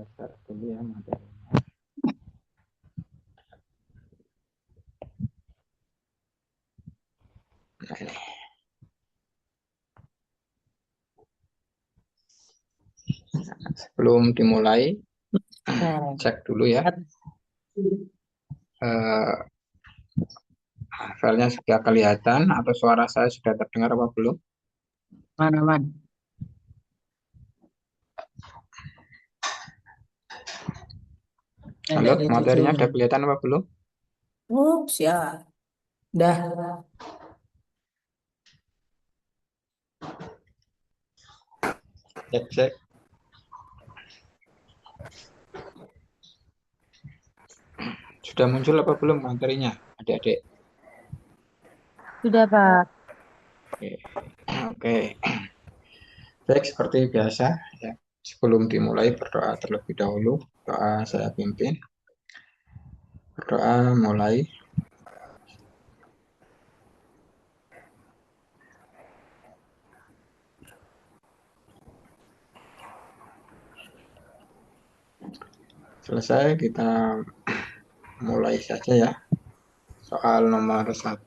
start dulu ya materi. Nah, ini. Sebelum dimulai, cek dulu ya. Filenya sudah kelihatan atau suara saya sudah terdengar apa belum? Mana-mana. Halo, materinya sudah kelihatan apa belum? Oh, siap. Dah. Cek. Sudah muncul apa belum materinya, adik-adik? Sudah, Pak. Oke. Baik, seperti biasa ya. Sebelum dimulai berdoa terlebih dahulu. Doa saya pimpin. Berdoa mulai. Selesai, kita mulai saja ya. Soal nomor 1.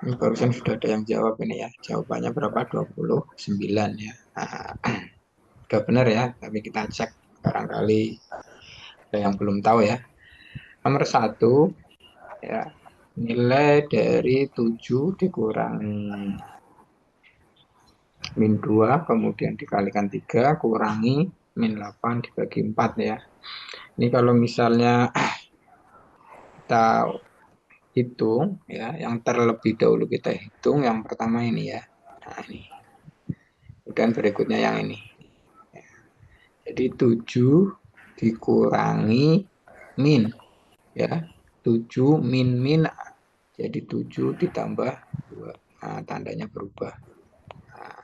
Ini barusan sudah ada yang jawab ini ya. Jawabannya berapa? 29 ya. Nah, udah benar ya, tapi kita cek barangkali ada yang belum tahu ya. Nomor 1 ya, nilai dari 7 dikurangi min 2 kemudian dikalikan 3 kurangi min 8 dibagi 4 ya. Ini kalau misalnya kita hitung ya, yang terlebih dahulu kita hitung yang pertama ini ya. Nah, ini. Kemudian berikutnya yang ini. Jadi 7 dikurangi min ya. 7 min jadi 7 ditambah 2. Nah, tandanya berubah. Nah,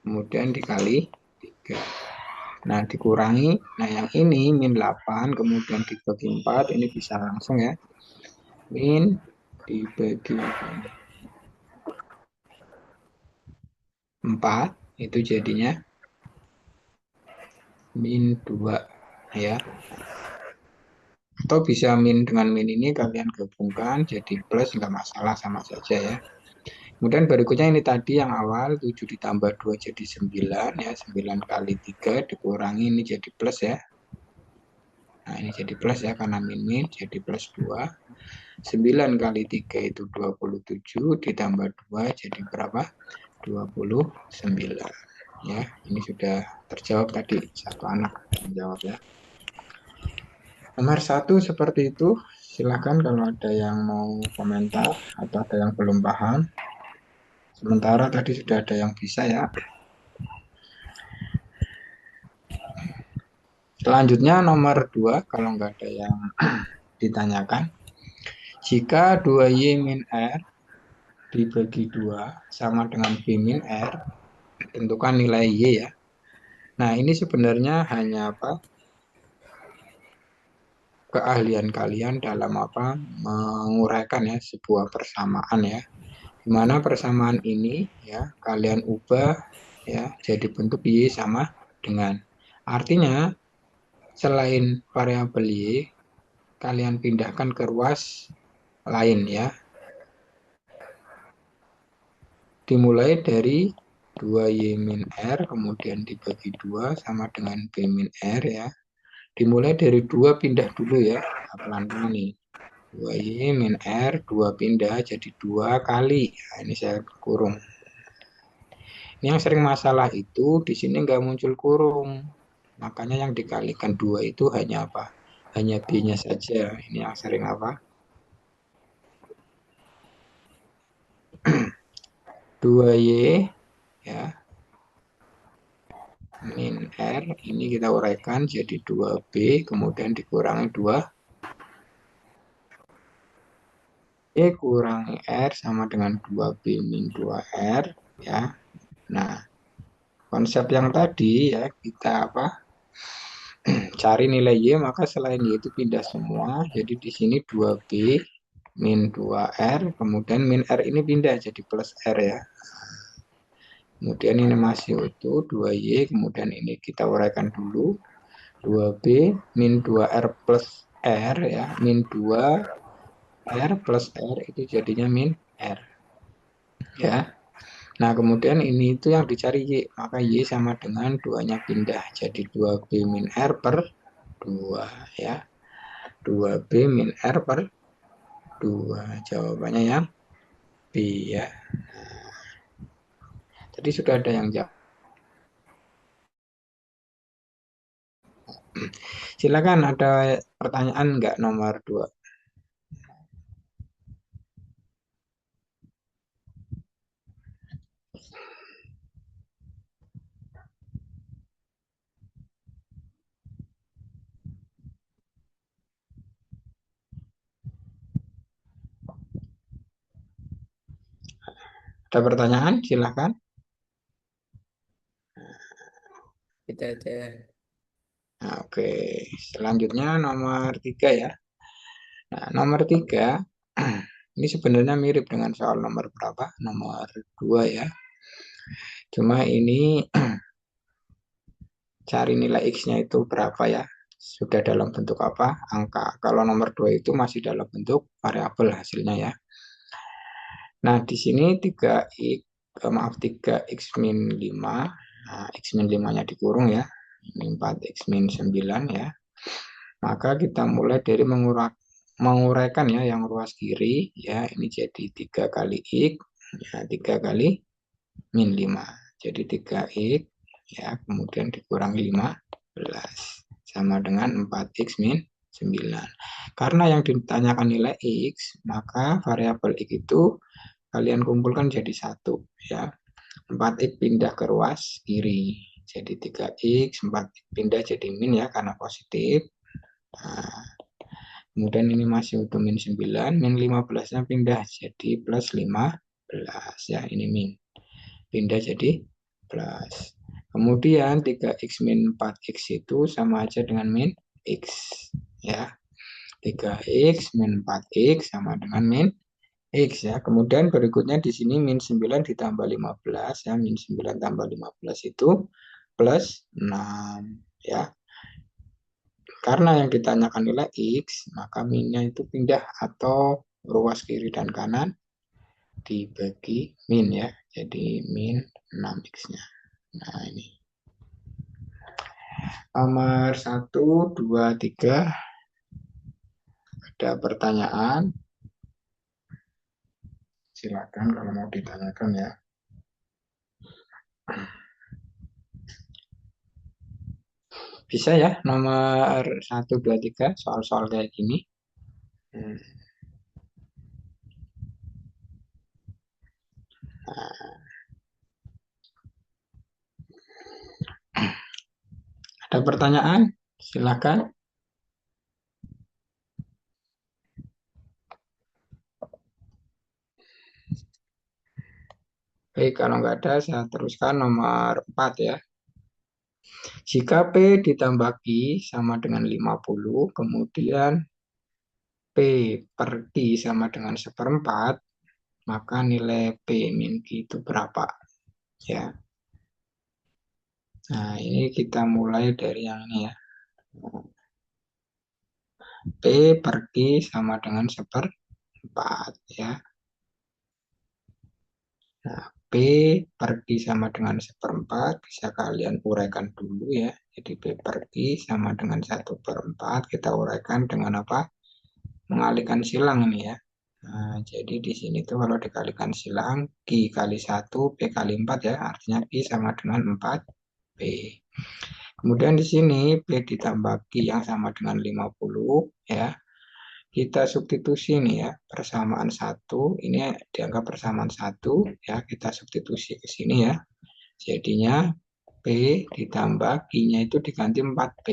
kemudian dikali 3. Nah, dikurangi. Nah, yang ini min 8 kemudian dibagi 4 ini bisa langsung ya. Min dibagi 4 itu jadinya min 2 ya. Atau bisa min dengan min ini kalian gabungkan jadi plus, nggak masalah, sama saja ya. Kemudian berikutnya ini tadi yang awal 7 ditambah 2 jadi 9 ya. 9 kali 3 dikurangi ini jadi plus ya. Nah, ini jadi plus ya karena min jadi plus 2. 9 kali 3 itu 27 ditambah 2 jadi berapa? 29 ya. Ini sudah terjawab tadi, satu anak menjawab ya. Nomor 1 seperti itu. Silakan kalau ada yang mau komentar atau ada yang belum paham. Sementara tadi sudah ada yang bisa ya. Selanjutnya nomor 2 kalau nggak ada yang ditanyakan. Jika 2Y min R dibagi 2 sama dengan B min R, tentukan nilai Y ya. Nah, ini sebenarnya hanya apa? Keahlian kalian dalam apa? Menguraikan ya sebuah persamaan ya. Di mana persamaan ini ya kalian ubah ya jadi bentuk Y sama dengan. Artinya selain variabel Y kalian pindahkan ke ruas lain ya. Dimulai dari 2Y min R kemudian dibagi 2 sama dengan B min R ya. Dimulai dari 2 pindah dulu ya. Pelan-pelan nih. 2Y min R 2 pindah jadi 2 kali. Nah, ini saya kurung. Ini yang sering masalah itu di sini nggak muncul kurung. Makanya yang dikalikan 2 itu hanya apa? Hanya B-nya saja. Ini yang sering apa? 2Y ya min R ini kita uraikan jadi 2B kemudian dikurangi 2 B kurangi R sama dengan 2B min 2R ya. Nah, konsep yang tadi ya kita apa? Cari nilai Y maka selain Y itu pindah semua. Jadi di sini 2B min 2R kemudian min R ini pindah jadi plus R ya. Kemudian ini masih utuh 2Y, kemudian ini kita uraikan dulu. 2B min 2R plus R ya, min 2R plus R itu jadinya min R ya. Nah, kemudian ini itu yang dicari Y, maka Y sama dengan 2-nya pindah jadi 2B min R per 2 ya. 2B min R per 2. Jawabannya yang B ya. Tadi sudah ada yang jawab. Silakan, ada pertanyaan nggak nomor 2? Ada pertanyaan? Silakan. Kita aja. Nah, oke, selanjutnya nomor 3 ya. Nah, nomor 3 ini sebenarnya mirip dengan soal nomor berapa? Nomor 2 ya. Cuma ini cari nilai X-nya itu berapa ya? Sudah dalam bentuk apa? Angka. Kalau nomor 2 itu masih dalam bentuk variabel hasilnya ya. Nah, di sini 3X, maaf 3X min 5. Nah, X min 5-nya dikurung ya. Ini 4X min 9 ya. Maka kita mulai dari menguraikan ya yang ruas kiri ya. Ini jadi 3 kali X ya, 3 kali min 5. Jadi 3X ya, kemudian dikurangi 15 sama dengan 4X min 9. Karena yang ditanyakan nilai X, maka variabel X itu kalian kumpulkan jadi satu ya. 4X pindah ke ruas kiri. Jadi 3X, 4X pindah jadi min ya karena positif. Nah, kemudian ini masih utuh min 9, min 15-nya pindah jadi plus 15 ya, ini min. Pindah jadi plus. Kemudian 3x min 4x itu sama aja dengan min x ya. 3x min 4x sama dengan min x ya. Kemudian berikutnya di sini min 9 ditambah 15 ya. Min 9 tambah 15 itu plus 6 ya. Karena yang ditanyakan nilai X, maka minnya itu pindah atau ruas kiri dan kanan dibagi min ya. Jadi min 6X-nya. Nah ini. Nomor 1, 2, 3. Ada pertanyaan? Silakan kalau mau ditanyakan ya. Bisa ya nomor 1, 2, 3 soal-soal kayak gini. Hmm. Ada pertanyaan? Silakan. Baik, kalau nggak ada saya teruskan nomor 4 ya. Jika P ditambah Q sama dengan 50, kemudian P per Q sama dengan seperempat, maka nilai P min Q itu berapa? Ya. Nah, ini kita mulai dari yang ini ya. P per Q sama dengan seperempat ya. Nah, P per Q sama dengan seperempat bisa kalian uraikan dulu ya. Jadi P per Q sama dengan 1/4. Kita uraikan dengan apa? Mengalihkan silang ini ya. Nah, jadi di sini tuh kalau dikalikan silang Q kali 1, P kali 4 ya. Artinya Q sama dengan 4P. Kemudian di sini P ditambah Q yang sama dengan 50 ya. Kita substitusi nih ya, persamaan satu, ini dianggap persamaan satu ya, kita substitusi ke sini ya. Jadinya P ditambah Q-nya itu diganti 4P.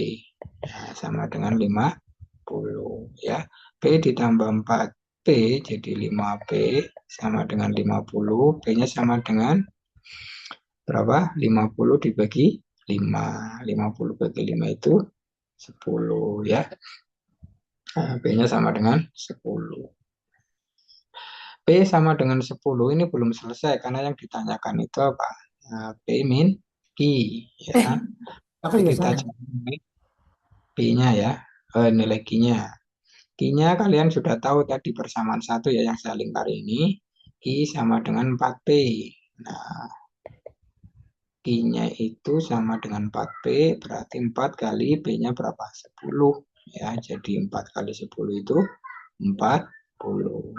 Nah, sama dengan 50 ya. P ditambah 4P jadi 5P sama dengan 50. P-nya sama dengan berapa? 50 dibagi 5. 50 bagi 5 itu 10 ya. Nah, P-nya sama dengan 10. P sama dengan 10 ini belum selesai karena yang ditanyakan itu apa? Nah, P min Q ya. Aku Nanti juga kita sama. cari nilai P-nya ya, nilai Q-nya. Q-nya kalian sudah tahu tadi persamaan satu ya yang saya lingkar ini. Q sama dengan 4P. Nah, Q-nya itu sama dengan 4P, berarti 4 kali P-nya berapa? 10. Ya, jadi 4 kali 10 itu 40.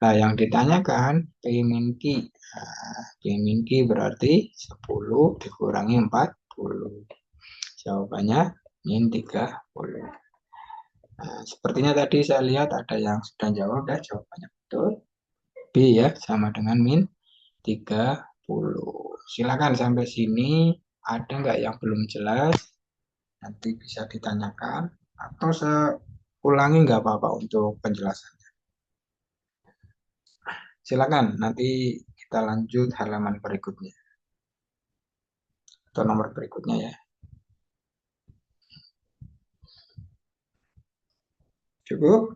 Nah, yang ditanyakan P min Q. Nah, P min Q berarti 10 dikurangi 40. Jawabannya min 30. Nah, sepertinya tadi saya lihat ada yang sudah jawab ya, jawabannya betul. B ya, sama dengan min 30. Silakan sampai sini, ada nggak yang belum jelas? Nanti bisa ditanyakan. Atau saya ulangi nggak apa-apa untuk penjelasan. Silakan, nanti kita lanjut halaman berikutnya. Atau nomor berikutnya ya. Cukup?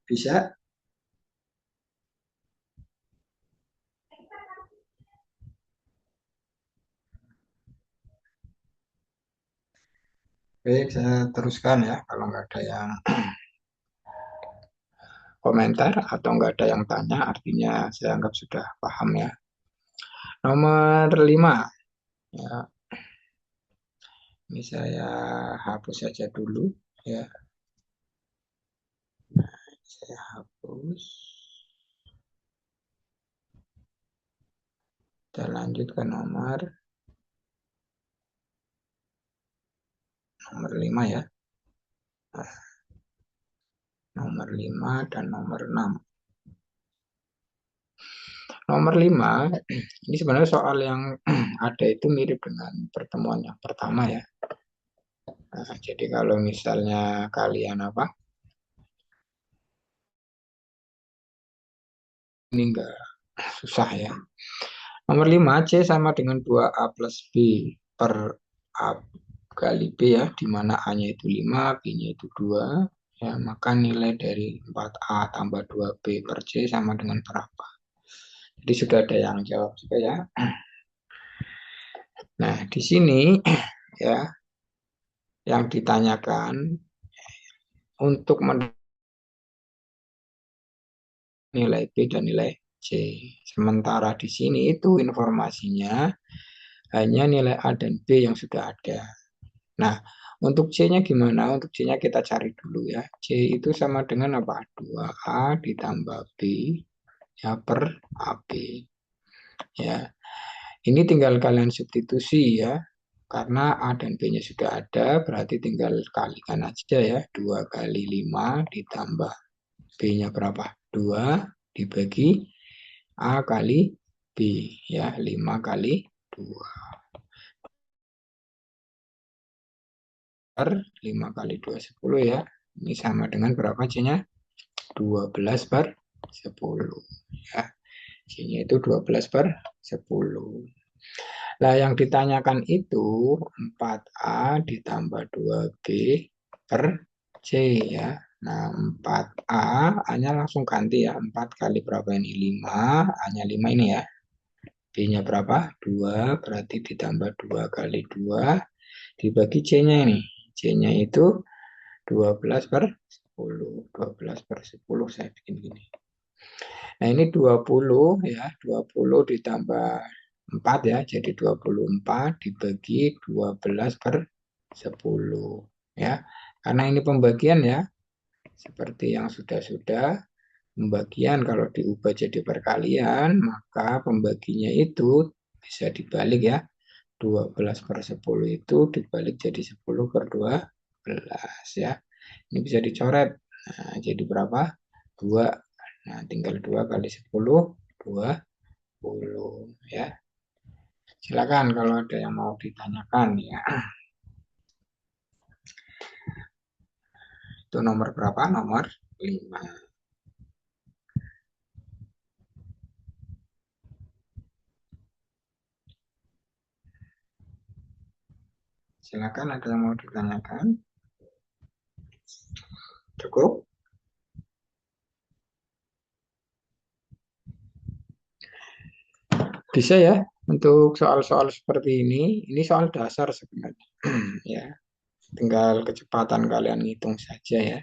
Bisa? Baik, saya teruskan ya. Kalau nggak ada yang komentar atau nggak ada yang tanya, artinya saya anggap sudah paham ya. Nomor 5, ya, ini saya hapus saja dulu ya. Saya hapus. Kita lanjut ke nomor 5 ya. Nomor 5 dan nomor 6. Nomor 5 ini sebenarnya soal yang ada itu mirip dengan pertemuan yang pertama ya. Nah, jadi kalau misalnya kalian ini enggak susah ya. Nomor 5 C sama dengan 2A plus B per A kali B ya, di mana A-nya itu 5, B-nya itu 2. Ya, maka nilai dari 4A tambah 2B per C sama dengan berapa? Jadi sudah ada yang jawab juga ya. Nah, di sini ya yang ditanyakan untuk nilai B dan nilai C. Sementara di sini itu informasinya hanya nilai A dan B yang sudah ada. Nah, untuk C-nya gimana? Untuk C-nya kita cari dulu ya. C itu sama dengan apa? 2A ditambah B ya per AB. Ya, ini tinggal kalian substitusi ya. Karena A dan B-nya sudah ada, berarti tinggal kalikan aja ya. 2 kali 5 ditambah B-nya berapa? 2 dibagi A kali B ya. 5 kali 2 per 5 kali 2 10 ya. Ini sama dengan berapa C-nya? 12 per 10 ya. C-nya itu 12 per 10. Nah, yang ditanyakan itu 4A ditambah 2B per C ya. Nah, 4A, A-nya langsung ganti ya. 4 kali berapa ini? 5, A-nya 5 ini ya. B-nya berapa? 2, berarti ditambah 2 kali 2, dibagi C-nya ini. C-nya itu 12 per 10. 12 per 10 saya bikin gini. Nah, ini 20 ya, 20 ditambah 4 ya, jadi 24 dibagi 12 per 10 ya. Karena ini pembagian ya, seperti yang sudah-sudah, pembagian kalau diubah jadi perkalian, maka pembaginya itu bisa dibalik ya. 12 per 10 itu dibalik jadi 10 per 12 ya. Ini bisa dicoret. Nah, jadi berapa? 2. Nah, tinggal 2 kali 10, 20 ya. Silakan kalau ada yang mau ditanyakan ya. Itu nomor berapa? Nomor 5. Silakan ada yang mau ditanyakan. Cukup? Bisa ya? Untuk soal-soal seperti ini soal dasar sebenarnya. Ya, tinggal kecepatan kalian hitung saja ya.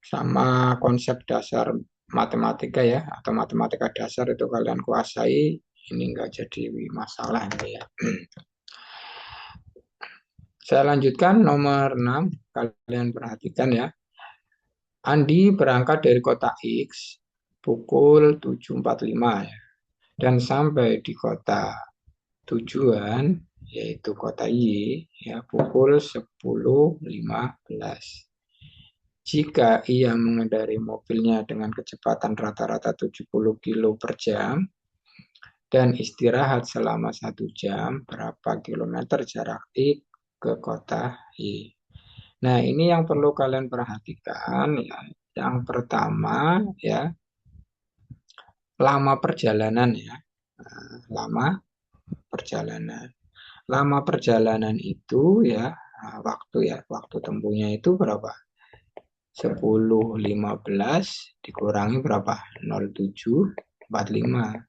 Sama konsep dasar matematika ya, atau matematika dasar itu kalian kuasai, ini enggak jadi masalah ya. Saya lanjutkan nomor 6, kalian perhatikan ya. Andi berangkat dari kota X pukul 7.45 ya, dan sampai di kota tujuan yaitu kota Y ya pukul 10.15. Jika ia mengendarai mobilnya dengan kecepatan rata-rata 70 kilo per jam dan istirahat selama 1 jam, berapa kilometer jarak X ke kota Y? Nah, ini yang perlu kalian perhatikan ya. Yang pertama ya, lama perjalanan ya. Nah, lama perjalanan. Lama perjalanan itu ya, waktu ya, waktu tempuhnya itu berapa? 10.15 dikurangi berapa? 0,745.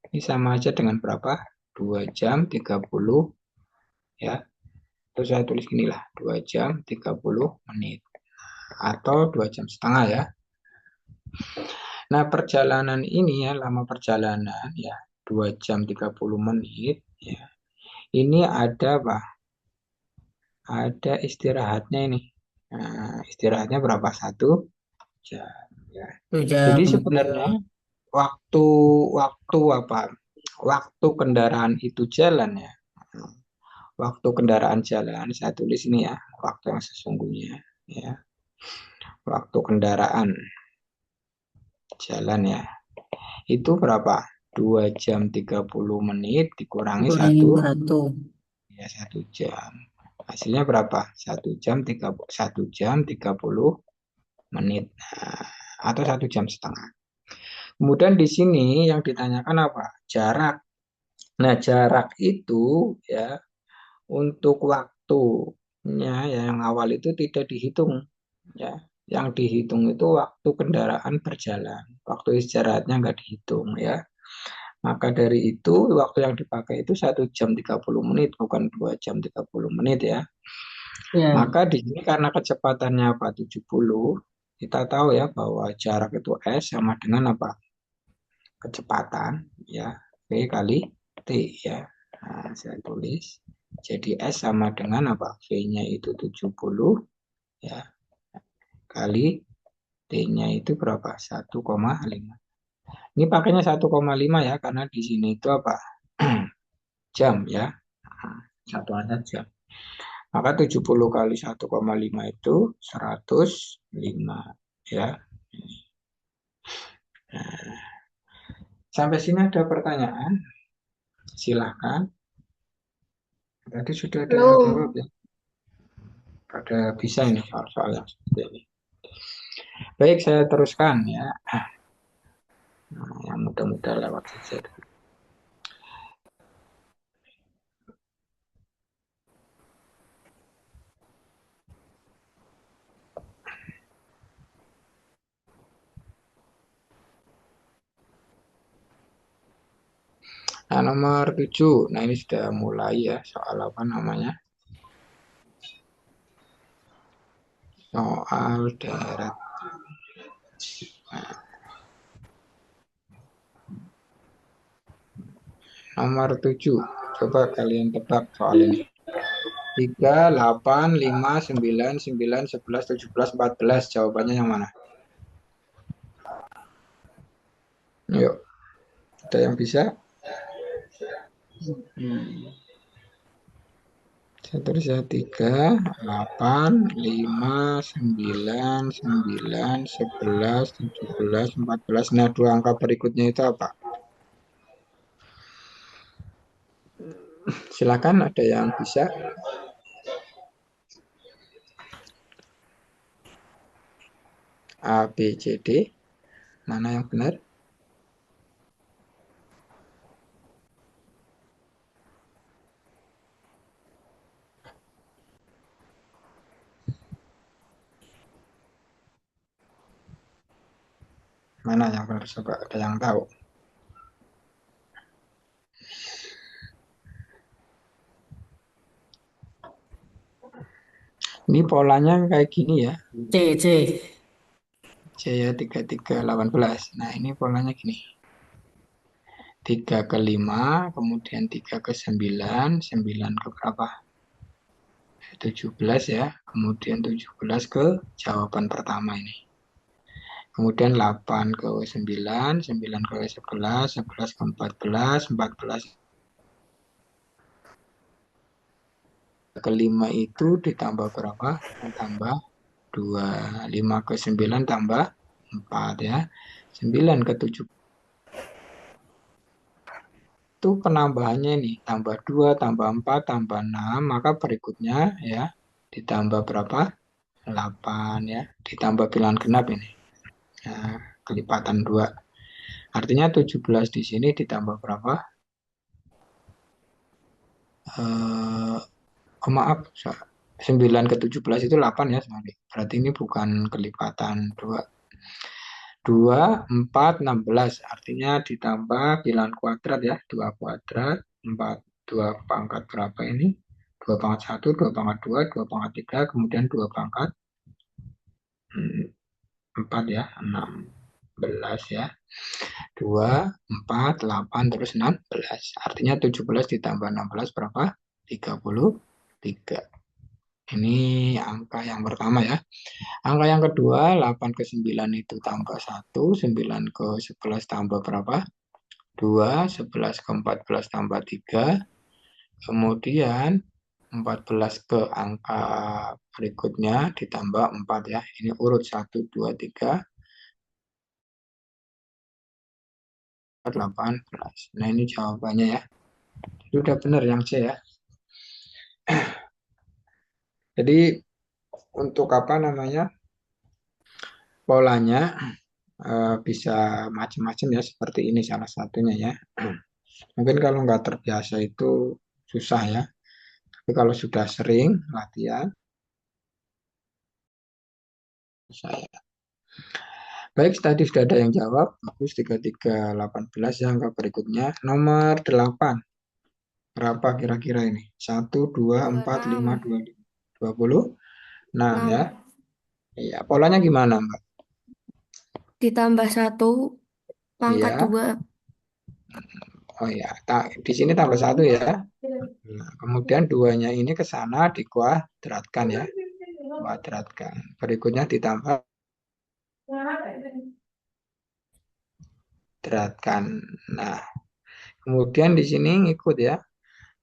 Ini sama aja dengan berapa? 2 jam 30 ya. Terus saya tulis gini lah, 2 jam 30 menit. Atau 2 jam setengah ya. Nah, perjalanan ini ya, lama perjalanan ya, 2 jam 30 menit ya. Ini ada apa? Ada istirahatnya ini. Nah, istirahatnya berapa? 1 jam ya. Jadi jam. sebenarnya waktu waktu apa? Waktu kendaraan itu jalan ya. Waktu kendaraan jalan, saya tulis ini ya, waktu yang sesungguhnya ya. Waktu kendaraan jalan ya. Itu berapa? 2 jam 30 menit dikurangi Kurangi satu, 1. ya 1 jam. Hasilnya berapa? 1 jam 30 menit. Nah, atau 1 jam setengah. Kemudian di sini yang ditanyakan apa? Jarak. Nah, jarak itu ya untuk waktunya ya, yang awal itu tidak dihitung ya. Yang dihitung itu waktu kendaraan berjalan. Waktu istirahatnya nggak dihitung ya. Maka dari itu waktu yang dipakai itu 1 jam 30 menit, bukan 2 jam 30 menit ya. Ya. Maka di sini karena kecepatannya apa? 70, kita tahu ya bahwa jarak itu S sama dengan apa? Kecepatan ya, V kali T ya. Nah, saya tulis. Jadi S sama dengan apa? V-nya itu 70 ya, kali T-nya itu berapa? 1,5. Ini pakainya 1,5 ya, karena di sini itu apa? Jam ya. Nah, satuannya jam. Maka 70 kali 1,5 itu 105 ya. Nah, sampai sini ada pertanyaan? Silahkan. Tadi sudah ada yang jawab Belum. ya. Pada bisa ini soal-soal yang seperti ini. Baik, saya teruskan ya. Nah, yang mudah-mudah lewat saja. Nah, nomor 7. Nah, ini sudah mulai ya. Soal apa namanya? Soal darat. Nah, nomor 7. Coba kalian tebak soal ini. 3, 8, 5, 9, 9, 11, 17, 14. Jawabannya yang mana? Yuk, ada yang bisa? Hmm. Saya tulis ya, 3, 8, 5, 9, 9, 11, 17, 14. Nah, dua angka berikutnya itu apa? Silakan, ada yang bisa? A, B, C, D. Mana yang benar? Mana yang benar? Coba ada yang tahu? Ini polanya kayak gini ya. C, C. C ya 3318. Nah, ini polanya gini. 3 ke 5, kemudian 3 ke 9, 9 ke berapa? 17 ya. Kemudian 17 ke jawaban pertama ini. Kemudian 8 ke 9, 9 ke 11, 11 ke 14, 14 ke 5 itu ditambah berapa? Tambah 2. 5 ke 9 tambah 4 ya. 9 ke 7 itu penambahannya nih. Tambah 2, tambah 4, tambah 6. Maka berikutnya ya ditambah berapa? 8 ya. Ditambah bilangan genap ini. Ya, kelipatan 2. Artinya 17 di sini ditambah berapa? Eh, maaf, 9 ke 17 itu 8 ya. Berarti ini bukan kelipatan 2. 2, 4, 16. Artinya ditambah bilangan kuadrat ya. 2 kuadrat, 4, 2 pangkat berapa ini? 2 pangkat 1, 2 pangkat 2, 2 pangkat 3, kemudian 2 pangkat 4 ya. 16 ya. 2, 4, 8, terus 16. Artinya 17 ditambah 16 berapa? 33. Ini angka yang pertama ya. Angka yang kedua, 8 ke 9 itu tambah 1, 9 ke 11 tambah berapa? 2, 11 ke 14 tambah 3, kemudian 14 ke angka berikutnya ditambah 4 ya. Ini urut 1, 2, 3, 18. Nah ini jawabannya ya. Itu udah benar yang C ya. Jadi untuk apa namanya polanya bisa macam-macam ya seperti ini salah satunya ya. Mungkin kalau nggak terbiasa itu susah ya. Tapi kalau sudah sering latihan, saya. Baik, tadi sudah ada yang jawab. Bagus, 3318 ya angka berikutnya. Nomor 8. Berapa kira-kira ini? 1, 2, 4, 5, 26. 25. 20. 6 ya. 6. Iya, polanya gimana, Mbak? Ditambah 1 pangkat Iya. 2. Oh ya, di sini tambah 1 ya. Nah, kemudian duanya ini ke sana dikuadratkan ya. Kuadratkan. Berikutnya ditambah kuadratkan. Nah, kemudian di sini ngikut ya.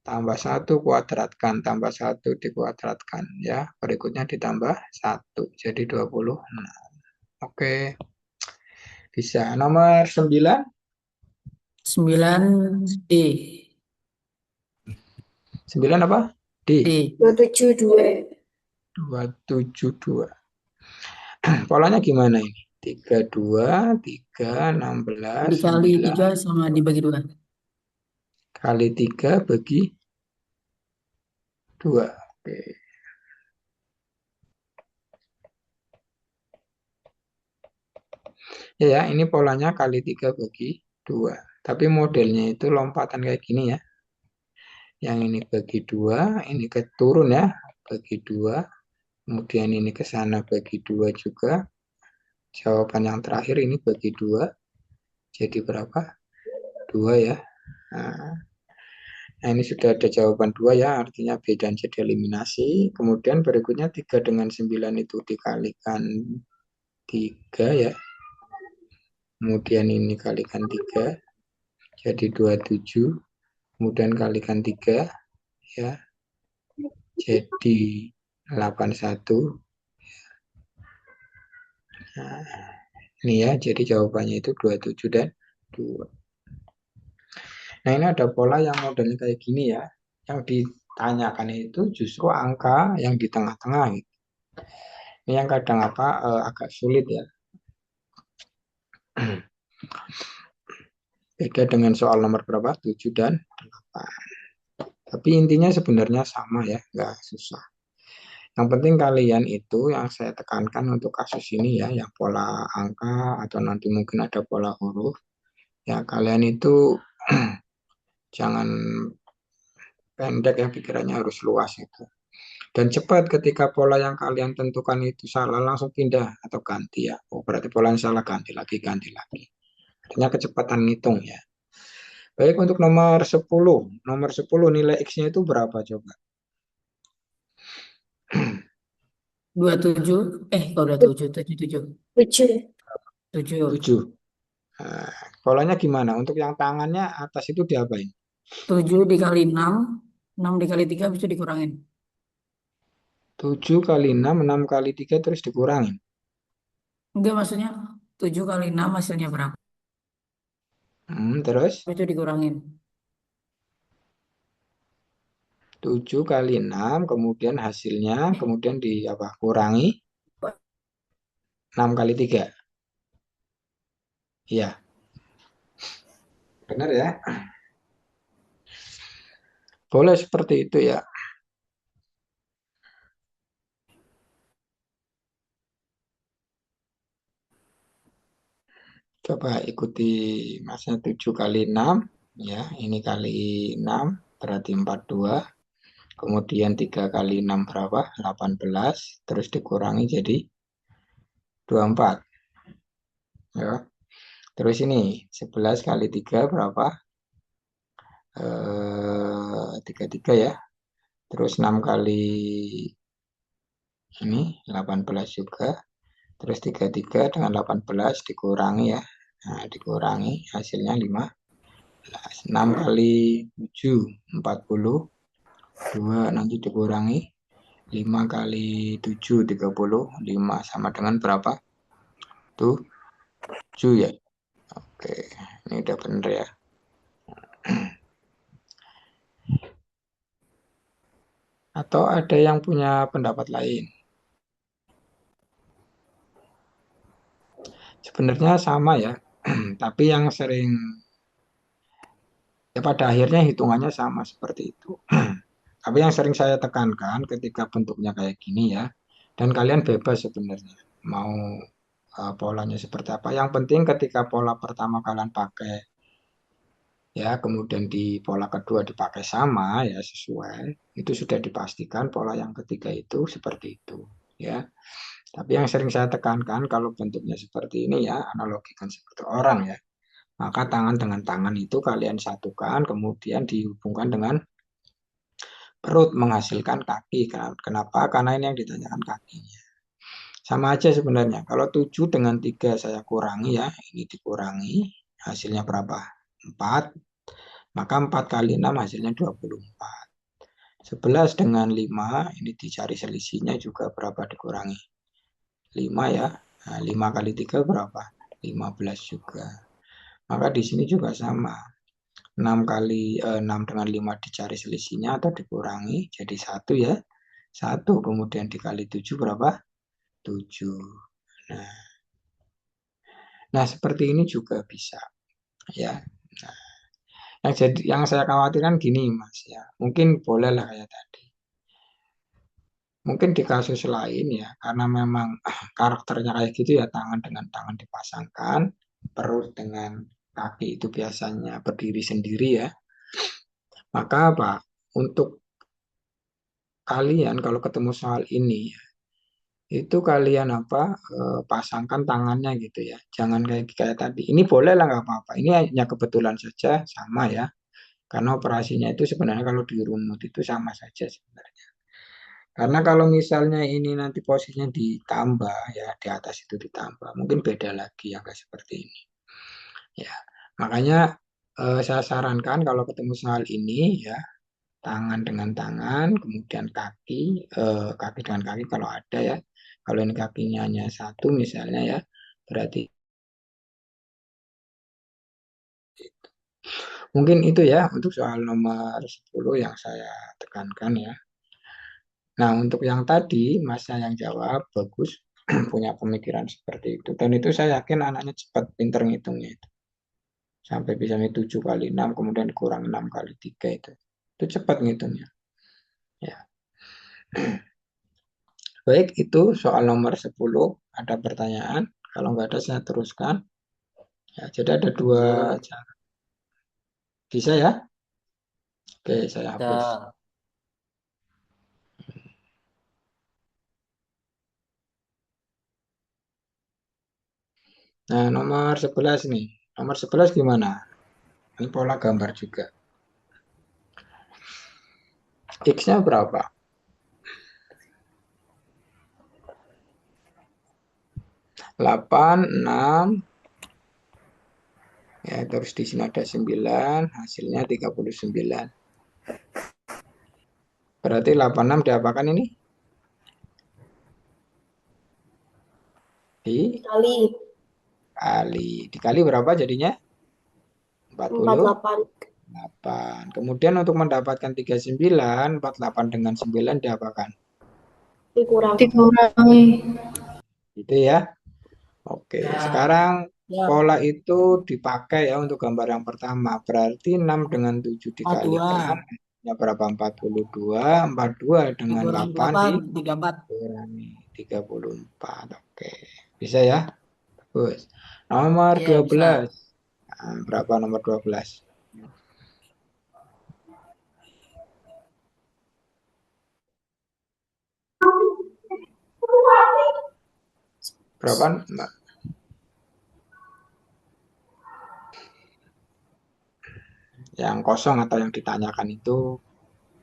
Tambah 1 kuadratkan, tambah 1 dikuadratkan ya. Berikutnya ditambah 1 jadi 20. Nah, oke, bisa. Nomor 9. 9 D. 9 apa? D. D. 272. 272. Polanya gimana ini? 32, 3, 16, Dikali 9 3 sama dibagi 2. kali 3 bagi 2. Oke. Ya, ini polanya kali 3 bagi 2. Tapi modelnya itu lompatan kayak gini ya. Yang ini bagi 2, ini ke turun ya, bagi 2. Kemudian ini ke sana bagi 2 juga. Jawaban yang terakhir ini bagi 2. Jadi berapa? 2 ya. Nah, ini sudah ada jawaban 2 ya, artinya B dan C dieliminasi. Kemudian berikutnya 3 dengan 9 itu dikalikan 3 ya. Kemudian ini kalikan 3, jadi 27. Kemudian kalikan 3 ya, jadi 81. Nah, ini ya, jadi jawabannya itu 27 dan 2. Nah, ini ada pola yang modelnya kayak gini ya. Yang ditanyakan itu justru angka yang di tengah-tengah gitu. Ini yang kadang agak sulit ya. Beda dengan soal nomor berapa? 7 dan 8. Tapi intinya sebenarnya sama ya, nggak susah. Yang penting kalian itu yang saya tekankan untuk kasus ini ya, yang pola angka atau nanti mungkin ada pola huruf, ya kalian itu jangan pendek ya pikirannya harus luas itu. Dan cepat ketika pola yang kalian tentukan itu salah langsung pindah atau ganti ya. Oh berarti pola yang salah ganti lagi ganti lagi. Artinya kecepatan ngitung ya. Baik untuk nomor 10. Nomor 10 nilai X-nya itu berapa coba? 27. Kalau udah 7, 7, 7. 7. 7. 7. Nah, polanya gimana? Untuk yang tangannya atas itu diapain? 7 dikali 6. 6 dikali 3 bisa dikurangin. 7 kali 6, 6 kali 3 terus dikurangin. Enggak, maksudnya 7 kali 6 hasilnya berapa? Terus Itu dikurangin. 7 kali 6, kemudian hasilnya, kemudian di apa? Kurangi 6 kali 3. Iya, benar ya. Boleh seperti itu ya. Coba ikuti masnya 7 kali 6. Ya, ini kali 6 berarti 42. Kemudian 3 kali 6 berapa? 18. Terus dikurangi jadi 24. Ya. Terus ini 11 kali 3 berapa? 33 ya. Terus 6 kali ini 18 juga. Terus 33 dengan 18 dikurangi ya. Nah, dikurangi hasilnya 15. 6 kali 7 40. 2 nanti dikurangi 5 kali 7 30. 5 sama dengan berapa? 7 ya. Oke, ini udah bener ya. Atau ada yang punya pendapat lain? Sebenarnya sama ya, tapi yang sering ya pada akhirnya hitungannya sama seperti itu. Tapi yang sering saya tekankan ketika bentuknya kayak gini ya, dan kalian bebas sebenarnya mau polanya seperti apa. Yang penting ketika pola pertama kalian pakai ya, kemudian di pola kedua dipakai sama ya sesuai, itu sudah dipastikan pola yang ketiga itu seperti itu ya. Tapi yang sering saya tekankan kalau bentuknya seperti ini ya, analogikan seperti orang ya. Maka tangan dengan tangan itu kalian satukan, kemudian dihubungkan dengan perut menghasilkan kaki. Kenapa? Karena ini yang ditanyakan kakinya. Sama aja sebenarnya. Kalau 7 dengan 3 saya kurangi ya, ini dikurangi. Hasilnya berapa? 4. Maka 4 kali 6 hasilnya 24. 11 dengan 5, ini dicari selisihnya juga berapa dikurangi. 5 ya. Nah, 5 kali 3 berapa? 15 juga. Maka di sini juga sama. 6 kali 6 dengan 5 dicari selisihnya atau dikurangi jadi 1 ya. 1 kemudian dikali 7 berapa? 7. Nah, nah seperti ini juga bisa ya. Nah, yang saya khawatirkan gini Mas ya. Mungkin bolehlah kayak tadi. Mungkin di kasus lain ya karena memang karakternya kayak gitu ya tangan dengan tangan dipasangkan, perut dengan kaki itu biasanya berdiri sendiri ya. Maka apa? Untuk kalian kalau ketemu soal ini itu kalian apa pasangkan tangannya gitu ya, jangan kayak kayak tadi. Ini boleh lah nggak apa-apa, ini hanya kebetulan saja sama ya, karena operasinya itu sebenarnya kalau dirunut itu sama saja sebenarnya. Karena kalau misalnya ini nanti posisinya ditambah ya, di atas itu ditambah mungkin beda lagi ya nggak seperti ini ya. Makanya saya sarankan kalau ketemu soal ini ya, tangan dengan tangan, kemudian kaki, kaki dengan kaki kalau ada ya. Kalau ini kakinya hanya satu misalnya ya, berarti mungkin itu ya untuk soal nomor 10 yang saya tekankan ya. Nah, untuk yang tadi, masnya yang jawab, bagus, punya pemikiran seperti itu. Dan itu saya yakin anaknya cepat, pinter ngitungnya itu. Sampai bisa 7 kali 6 kemudian kurang 6 kali 3 itu. Itu cepat ngitungnya. Ya. Baik, itu soal nomor 10. Ada pertanyaan? Kalau nggak ada, saya teruskan. Ya, jadi ada dua cara. Bisa ya? Oke, saya hapus. Bisa. Nah, nomor 11 nih. Nomor 11 gimana? Ini pola gambar juga. X-nya berapa? 8, 6, ya terus di sini ada 9, hasilnya 39. Berarti 86 diapakan ini? Kali Dikali berapa jadinya? 48. 48. Kemudian untuk mendapatkan 39, 48 dengan 9 diapakan? Dikurangi. Dikurangi. Itu ya. Oke, sekarang Ya, pola itu dipakai ya untuk gambar yang pertama. Berarti 6 dengan 7 dikalikan. 42. Ya berapa? 42. 42 dengan Dikurangi 8 8, 34. dikurangi 34. Oke, bisa ya? Bagus. Nomor Iya, bisa. 12. Nah, berapa nomor 12? Berapa, Mbak? Yang kosong atau yang ditanyakan itu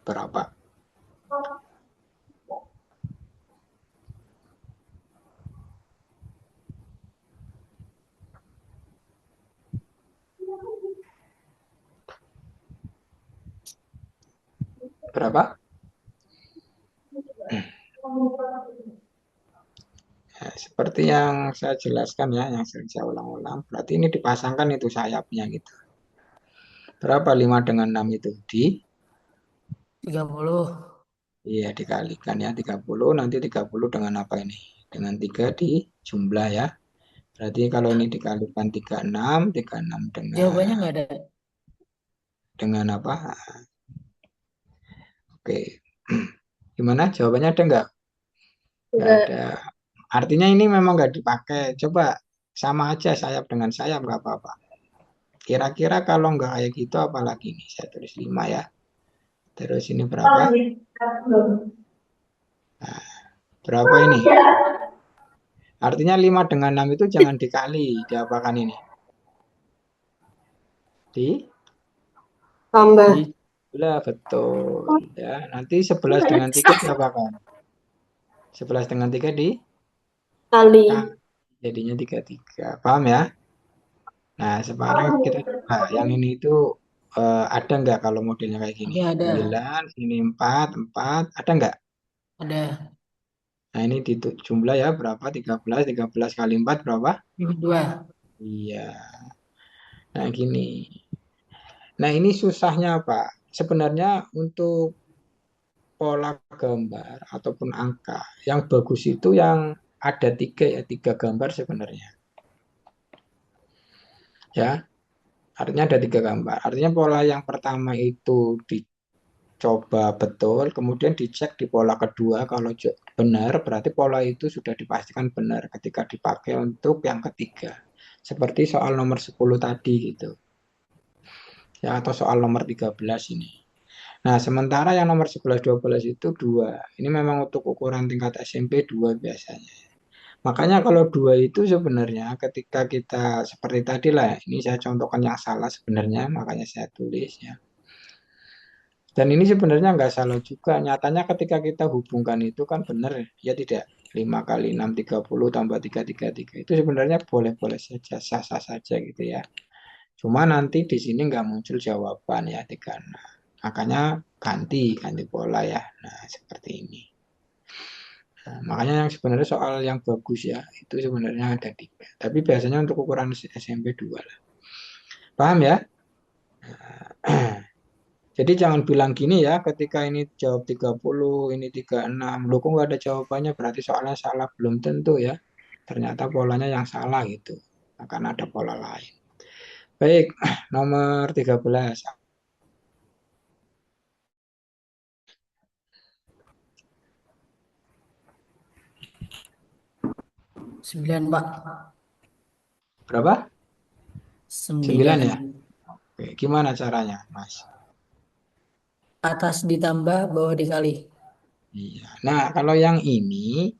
berapa? Berapa? Ya, seperti yang saya jelaskan ya, yang sering saya ulang-ulang. Berarti ini dipasangkan itu sayapnya gitu. Berapa 5 dengan 6 itu? 30. Iya, dikalikan ya 30. Nanti 30 dengan apa ini? Dengan 3 di jumlah ya. Berarti kalau ini dikalikan 36, 36 Jawabannya nggak ada. dengan apa? Oke. Gimana? Jawabannya ada nggak? Nggak Enggak. ada. Artinya ini memang nggak dipakai. Coba sama aja sayap dengan sayap nggak apa-apa. Kira-kira kalau nggak kayak gitu apalagi nih? Saya tulis 5 ya. Terus ini berapa? Nah, berapa ini? Artinya 5 dengan 6 itu jangan dikali. Diapakan ini? Di Tambah. Dijumlah, betul. Ya, nanti 11 dengan 3 diapakan? 11 dengan 3 Kali. jadinya 33. Paham ya? Nah, sekarang kita coba. Yang ini itu ada nggak kalau modelnya kayak gini? Ini ada. 9, ini 4, 4. Ada nggak? Ada. Nah, ini di jumlah ya berapa? 13, 13 kali 4 berapa? Ini 2. Iya. Nah, gini. Nah, ini susahnya apa? Sebenarnya untuk pola gambar ataupun angka yang bagus itu yang ada tiga ya, tiga gambar sebenarnya. Ya, artinya ada tiga gambar. Artinya pola yang pertama itu dicoba betul, kemudian dicek di pola kedua kalau benar, berarti pola itu sudah dipastikan benar ketika dipakai untuk yang ketiga. Seperti soal nomor 10 tadi gitu. Ya, atau soal nomor 13 ini. Nah, sementara yang nomor 11 12 itu dua. Ini memang untuk ukuran tingkat SMP dua biasanya. Makanya kalau dua itu sebenarnya ketika kita seperti tadi lah, ini saya contohkan yang salah sebenarnya, makanya saya tulis ya. Dan ini sebenarnya nggak salah juga. Nyatanya ketika kita hubungkan itu kan benar ya tidak. 5 kali 6 30 tambah 3 3 itu sebenarnya boleh-boleh saja, sah-sah saja gitu ya. Cuma nanti di sini nggak muncul jawaban ya 36. Makanya ganti pola ya. Nah, seperti ini. Nah, makanya yang sebenarnya soal yang bagus ya, itu sebenarnya ada tiga. Tapi biasanya untuk ukuran SMP 2 lah. Paham ya? Jadi jangan bilang gini ya, ketika ini jawab 30 ini 36. Loh kok nggak ada jawabannya, berarti soalnya salah. Belum tentu ya. Ternyata polanya yang salah gitu. Akan ada pola lain. Baik, nomor 13. 9, Pak. Berapa? 9 9. ya? Oke, gimana caranya, Mas? Atas ditambah, bawah dikali. Iya. Nah, kalau yang ini,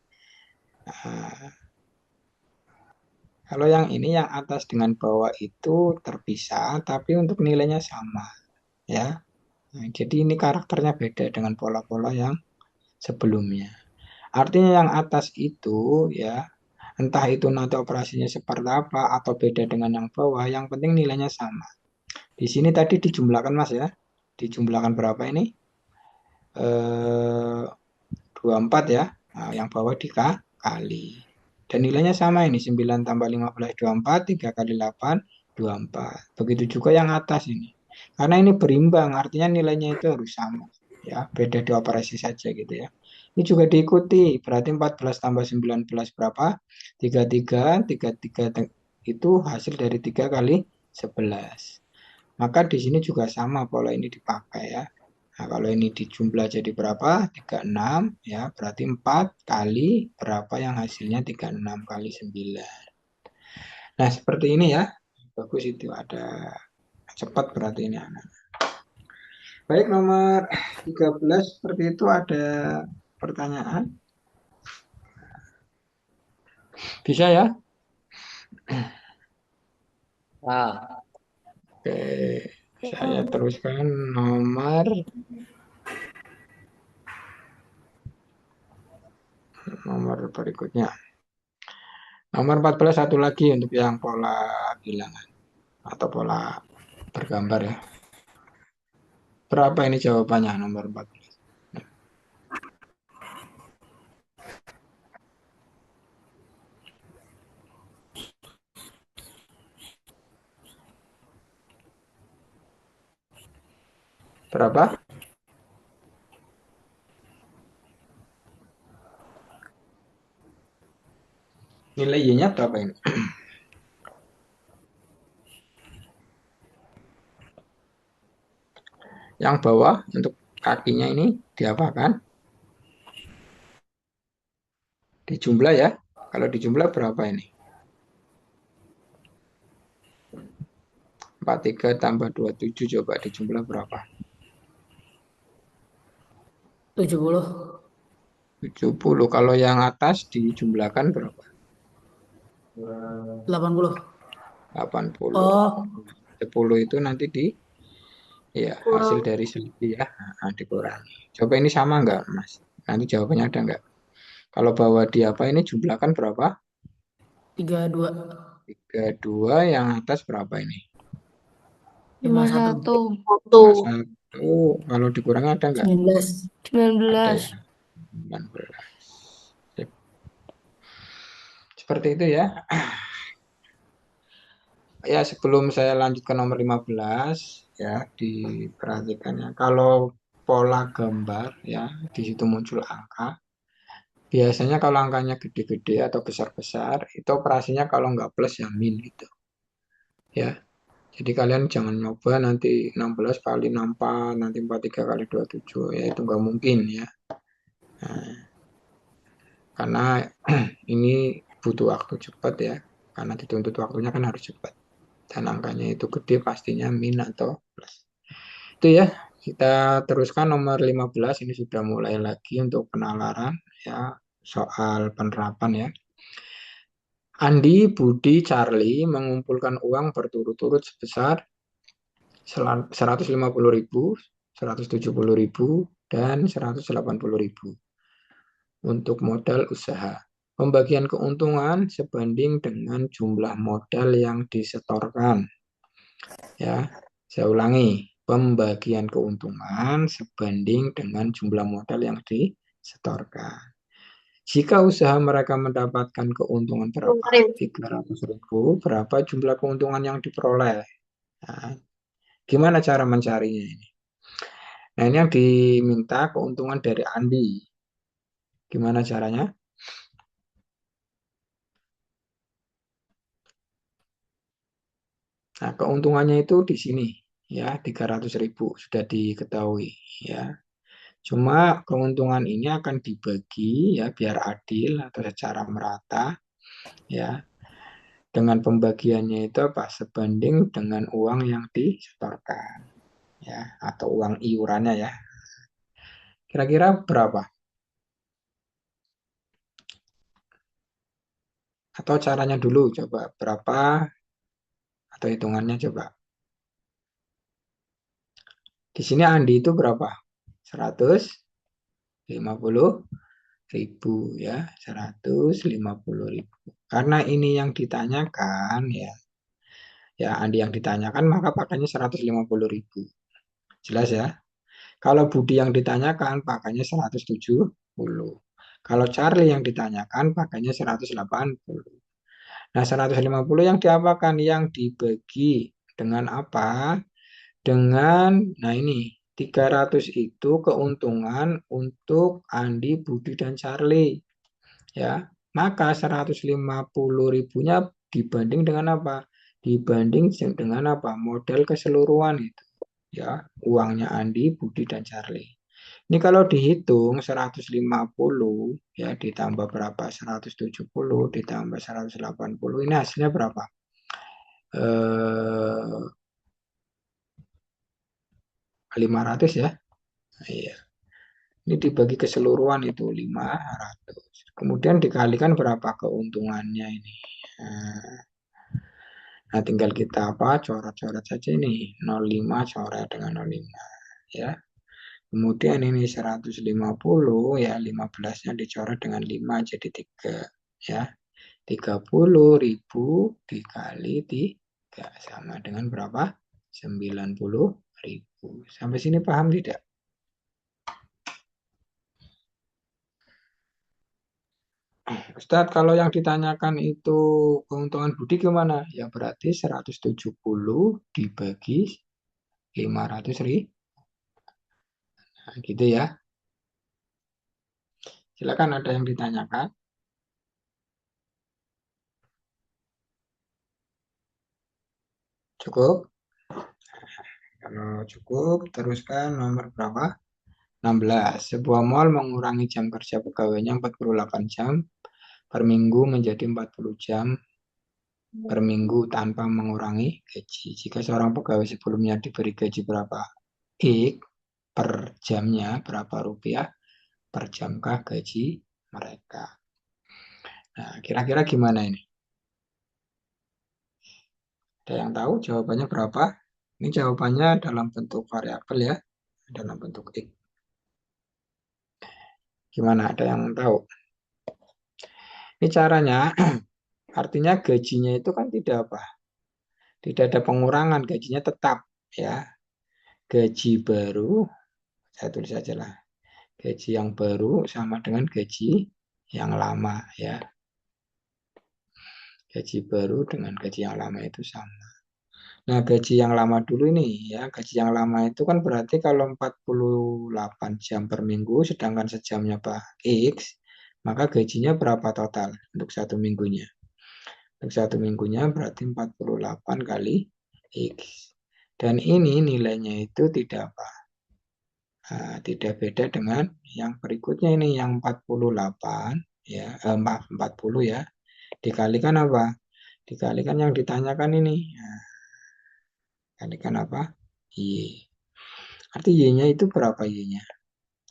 ah, yang atas dengan bawah itu terpisah, tapi untuk nilainya sama, ya. Nah, jadi ini karakternya beda dengan pola-pola yang sebelumnya. Artinya yang atas itu, ya, entah itu nanti operasinya seperti apa atau beda dengan yang bawah, yang penting nilainya sama. Di sini tadi dijumlahkan, Mas, ya. Dijumlahkan berapa ini? 24 ya. Nah, yang bawah dikali. Dan nilainya sama ini, 9 tambah 15, 24, 3 kali 8, 24. Begitu juga yang atas ini. Karena ini berimbang, artinya nilainya itu harus sama. Ya, beda di operasi saja gitu ya. Ini juga diikuti, berarti 14 tambah 19 berapa? 33, 33 itu hasil dari 3 kali 11. Maka di sini juga sama pola ini dipakai ya. Nah, kalau ini dijumlah jadi berapa? 36 ya, berarti 4 kali berapa yang hasilnya 36 kali 9. Nah, seperti ini ya. Bagus itu ada cepat berarti ini anak. Baik, nomor 13 seperti itu ada pertanyaan. Bisa ya? Ah, Oke, saya teruskan nomor berikutnya. Nomor 14 satu lagi untuk yang pola bilangan atau pola bergambar ya. Berapa ini jawabannya nomor 14? Berapa? Nilai Y-nya berapa ini? Yang bawah untuk kakinya ini diapakan? Dijumlah ya. Kalau dijumlah berapa ini? 43 tambah 27 coba dijumlah berapa? 70. 70. Kalau yang atas dijumlahkan berapa? 80. 80. Oh, 10 itu nanti ya hasil Kurang dari selisih ya. Nah, dikurangi. Coba ini sama enggak, Mas? Nanti jawabannya ada enggak? Kalau bawah di apa ini jumlahkan berapa? 32. 32, yang atas berapa ini? 51. 1. 1. Kalau dikurangi ada enggak? 19. Ada ya. 19. 19. Sip. Seperti itu ya. Ya, sebelum saya lanjut ke nomor 15 ya, diperhatikan ya. Kalau pola gambar ya, di situ muncul angka. Biasanya kalau angkanya gede-gede atau besar-besar, itu operasinya kalau nggak plus yang min gitu. Ya, jadi kalian jangan nyoba nanti 16 kali 64, nanti 43 kali 27, ya itu nggak mungkin ya. Nah, karena ini butuh waktu cepat ya, karena dituntut waktunya kan harus cepat. Dan angkanya itu gede pastinya min atau plus. Itu ya, kita teruskan nomor 15, ini sudah mulai lagi untuk penalaran ya, soal penerapan ya. Andi, Budi, Charlie mengumpulkan uang berturut-turut sebesar 150.000, 170.000, dan 180.000 untuk modal usaha. Pembagian keuntungan sebanding dengan jumlah modal yang disetorkan. Ya, saya ulangi. Pembagian keuntungan sebanding dengan jumlah modal yang disetorkan. Jika usaha mereka mendapatkan keuntungan berapa? Kemarin. 300.000, berapa jumlah keuntungan yang diperoleh? Nah, gimana cara mencarinya ini? Nah, ini yang diminta keuntungan dari Andi. Gimana caranya? Nah, keuntungannya itu di sini ya, 300.000 sudah diketahui ya. Cuma keuntungan ini akan dibagi ya biar adil atau secara merata Ya, dengan pembagiannya itu apa? Sebanding dengan uang yang disetorkan, ya, atau uang iurannya ya. Kira-kira berapa? Atau caranya dulu coba berapa atau hitungannya coba. Di sini Andi itu berapa? 150.000 ya, 150.000. Karena ini yang ditanyakan ya, ya Andi yang ditanyakan maka pakainya 150.000. Jelas ya? Kalau Budi yang ditanyakan pakainya 170. Kalau Charlie yang ditanyakan pakainya 180. Nah, 150 yang diapakan? Yang dibagi dengan apa? Dengan, nah ini, 300 itu keuntungan untuk Andi, Budi, dan Charlie. Ya, maka 150 ribunya dibanding dengan apa? Dibanding dengan apa? Modal keseluruhan itu. Ya, uangnya Andi, Budi, dan Charlie. Ini kalau dihitung 150 ya ditambah berapa? 170 ditambah 180 ini hasilnya berapa? 500 ya. Iya. Ini dibagi keseluruhan itu 500. Kemudian dikalikan berapa keuntungannya ini. Nah, nah, tinggal kita apa? Coret-coret saja ini. 05 coret dengan 05 ya. Kemudian ini 150 ya 15-nya dicoret dengan 5 jadi 3 ya. 30.000 dikali 3 sama dengan berapa? 90.000. Sampai sini paham tidak? Ustadz, kalau yang ditanyakan itu keuntungan Budi gimana? Ya berarti 170 dibagi 500.000. Nah, gitu ya. Silakan ada yang ditanyakan. Cukup? Kalau cukup, teruskan nomor berapa? 16. Sebuah mall mengurangi jam kerja pegawainya 48 jam per minggu menjadi 40 jam per minggu tanpa mengurangi gaji. Jika seorang pegawai sebelumnya diberi gaji berapa? X per jamnya berapa rupiah per jamkah gaji mereka. Nah, kira-kira gimana ini? Ada yang tahu jawabannya berapa? Ini jawabannya dalam bentuk variabel ya, dalam bentuk X. Gimana? Ada yang tahu? Ini caranya, artinya gajinya itu kan tidak apa? Tidak ada pengurangan, gajinya tetap ya. Gaji baru, saya tulis saja lah. Gaji yang baru sama dengan gaji yang lama ya. Gaji baru dengan gaji yang lama itu sama. Nah, gaji yang lama dulu ini ya, gaji yang lama itu kan berarti kalau 48 jam per minggu sedangkan sejamnya Pak X, maka gajinya berapa total untuk satu minggunya? Untuk satu minggunya berarti 48 kali X. Dan ini nilainya itu tidak apa? Tidak beda dengan yang berikutnya ini yang 48 ya, maaf 40 ya. Dikalikan apa? Dikalikan yang ditanyakan ini. Nah, kalikan apa? Y. Arti Y-nya itu berapa Y-nya?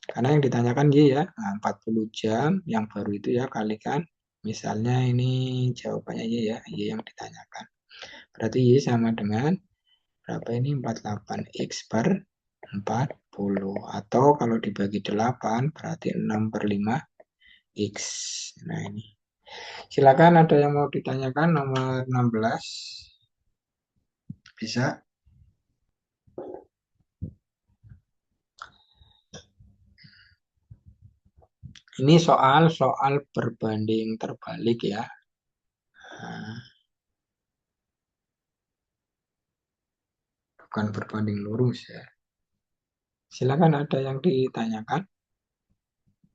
Karena yang ditanyakan Y ya, nah, 40 jam yang baru itu ya kalikan. Misalnya ini jawabannya Y ya, Y yang ditanyakan. Berarti Y sama dengan berapa ini? 48 X per 40. Atau kalau dibagi 8 berarti 6 per 5 X. Nah ini. Silakan ada yang mau ditanyakan nomor 16. Bisa. Ini soal berbanding terbalik ya. Nah, bukan berbanding lurus ya. Silakan ada yang ditanyakan.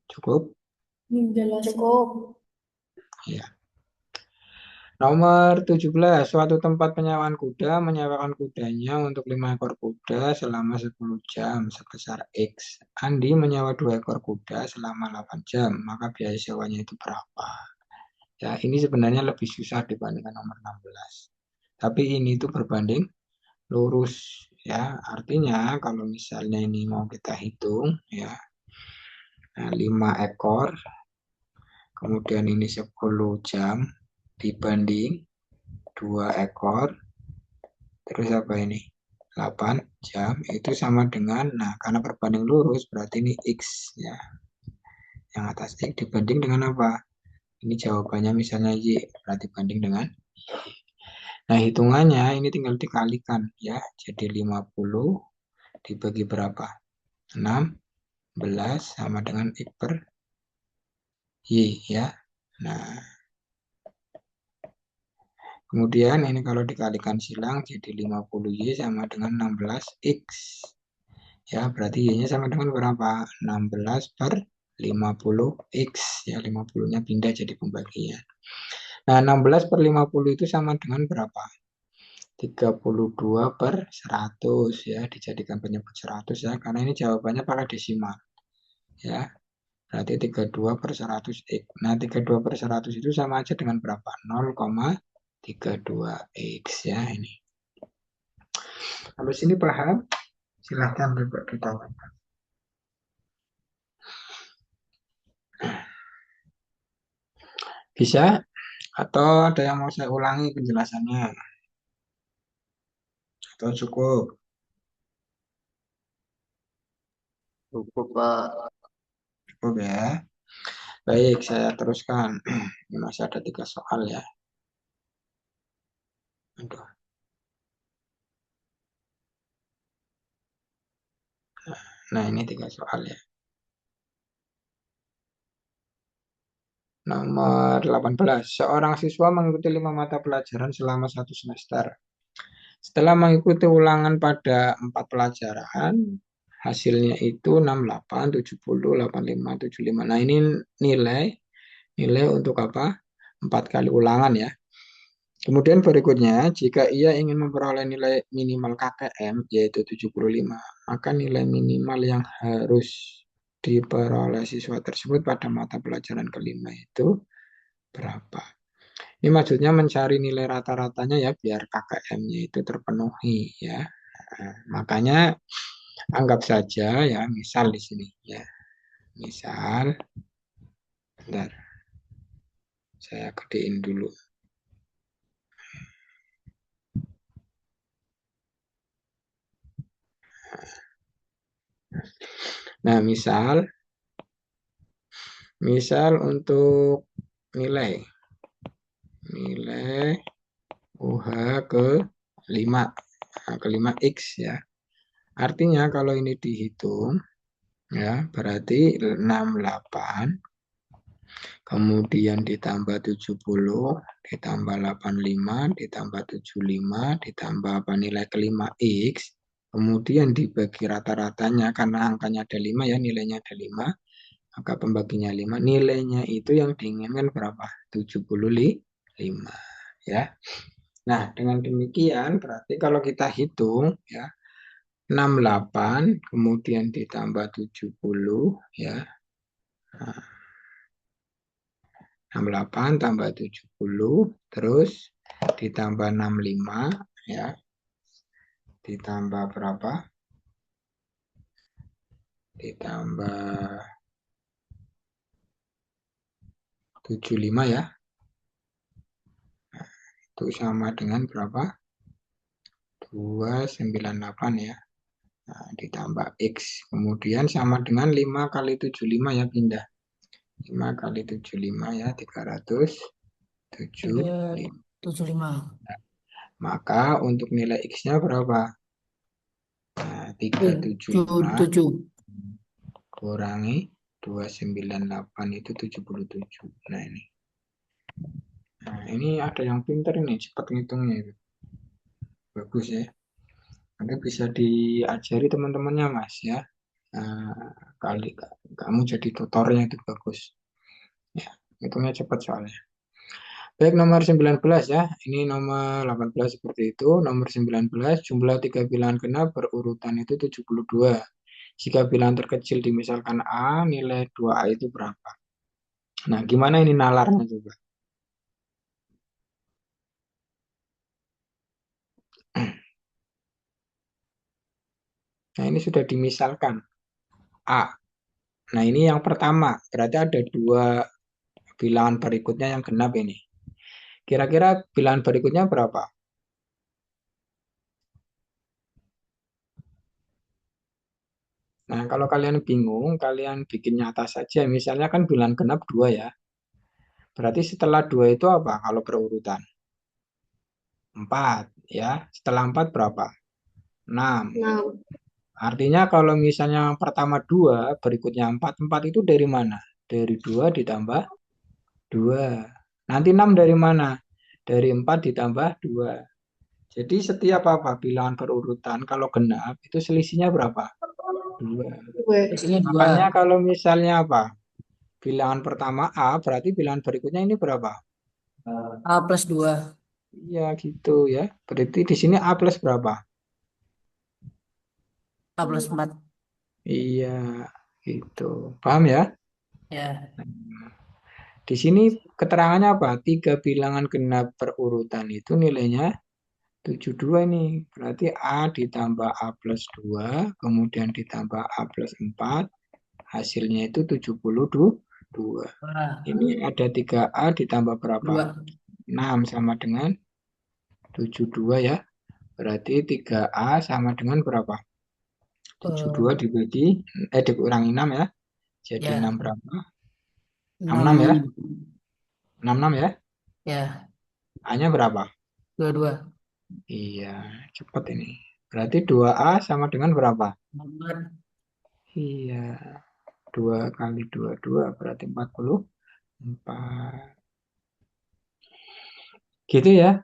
Cukup? Cukup. Ya. Nomor 17. Suatu tempat penyewaan kuda menyewakan kudanya untuk 5 ekor kuda selama 10 jam sebesar X. Andi menyewa 2 ekor kuda selama 8 jam. Maka biaya sewanya itu berapa? Ya, ini sebenarnya lebih susah dibandingkan nomor 16. Tapi ini tuh berbanding lurus ya. Artinya kalau misalnya ini mau kita hitung ya, nah, 5 ekor, kemudian ini 10 jam dibanding 2 ekor, terus apa ini? 8 jam itu sama dengan, nah karena berbanding lurus berarti ini X ya. Yang atas X dibanding dengan apa? Ini jawabannya misalnya Y, berarti banding dengan. Nah, hitungannya ini tinggal dikalikan ya. Jadi 50 dibagi berapa? 16 sama dengan X per Y ya. Nah, kemudian ini kalau dikalikan silang jadi 50Y sama dengan 16X. Ya, berarti Y-nya sama dengan berapa? 16 per 50X. Ya, 50-nya pindah jadi pembagian. Nah, 16 per 50 itu sama dengan berapa? 32 per 100 ya, dijadikan penyebut 100 ya, karena ini jawabannya pakai desimal ya. Berarti 32 per 100 X. Nah, 32 per 100 itu sama aja dengan berapa? 0,32 X ya ini. Habis ini paham? Silahkan beritahu. Bisa? Atau ada yang mau saya ulangi penjelasannya? Atau cukup? Cukup, Pak. Cukup ya. Baik, saya teruskan. Ini masih ada 3 soal ya. Aduh. Nah, ini 3 soal ya. Nomor 18. Seorang siswa mengikuti 5 mata pelajaran selama 1 semester. Setelah mengikuti ulangan pada 4 pelajaran, hasilnya itu 68, 70, 85, 75. Nah, ini nilai nilai untuk apa? 4 kali ulangan ya. Kemudian berikutnya, jika ia ingin memperoleh nilai minimal KKM, yaitu 75, maka nilai minimal yang harus diperoleh siswa tersebut pada mata pelajaran kelima itu berapa? Ini maksudnya mencari nilai rata-ratanya ya biar KKM-nya itu terpenuhi ya. Nah, makanya anggap saja ya misal di sini ya. Misal, bentar, saya gedein dulu. Nah, misal untuk nilai UH ke 5 ke 5 X ya. Artinya kalau ini dihitung ya berarti 68 kemudian ditambah 70 ditambah 85 ditambah 75 ditambah apa nilai kelima X kemudian dibagi rata-ratanya karena angkanya ada 5 ya nilainya ada 5 maka pembaginya 5 nilainya itu yang diinginkan berapa 75 ya. Nah dengan demikian berarti kalau kita hitung ya 68 kemudian ditambah 70 ya. Nah, 68 tambah 70 terus ditambah 65 ya. Ditambah berapa? Ditambah 75 ya. Nah, itu sama dengan berapa? 298 ya. Nah, ditambah X. Kemudian sama dengan 5 kali 75 ya pindah. 5 kali 75 ya 375. 375. Maka untuk nilai X-nya berapa? Nah, 375 77. kurangi 298 itu 77. Nah, ini. Nah, ini ada yang pintar ini, cepat ngitungnya itu. Bagus ya. Nanti bisa diajari teman-temannya, Mas ya. Nah, kali kamu jadi tutornya itu bagus. Ya, hitungnya cepat soalnya. Baik, nomor 19 ya. Ini nomor 18 seperti itu. Nomor 19, jumlah 3 bilangan genap berurutan itu 72. Jika bilangan terkecil dimisalkan A, nilai 2A itu berapa? Nah, gimana ini nalarnya juga? Nah, ini sudah dimisalkan A. Nah, ini yang pertama. Berarti ada dua bilangan berikutnya yang genap ini. Kira-kira bilangan berikutnya berapa? Nah, kalau kalian bingung, kalian bikin nyata saja. Misalnya kan bilangan genap 2 ya. Berarti setelah 2 itu apa kalau berurutan? 4 ya. Setelah 4 berapa? 6. 6. Artinya kalau misalnya yang pertama 2, berikutnya 4. 4 itu dari mana? Dari 2 ditambah 2. Nanti 6 dari mana? Dari 4 ditambah 2. Jadi setiap apa? Bilangan berurutan kalau genap itu selisihnya berapa? 2. Gue. Isinya Makanya 2. kalau misalnya apa? Bilangan pertama A, berarti bilangan berikutnya ini berapa? A plus 2. Iya gitu ya. Berarti di sini A plus berapa? A plus 4. Iya gitu. Paham ya? Ya. Di sini keterangannya apa? Tiga bilangan genap berurutan itu nilainya 72 nih. Berarti A ditambah A plus 2, kemudian ditambah A plus 4, hasilnya itu 72. Wah, Ini ada 3A ditambah berapa? 2. 6 sama dengan 72 ya. Berarti 3A sama dengan berapa? 72 Eh, dikurangi 6 ya. Jadi 6 ya, berapa? 66 ya. 6. 66 ya. Ya, A-nya berapa? 22. Iya, cepat ini. Berarti 2A sama dengan berapa? 4. Iya, 2 kali 2 2 berarti 44. Gitu ya.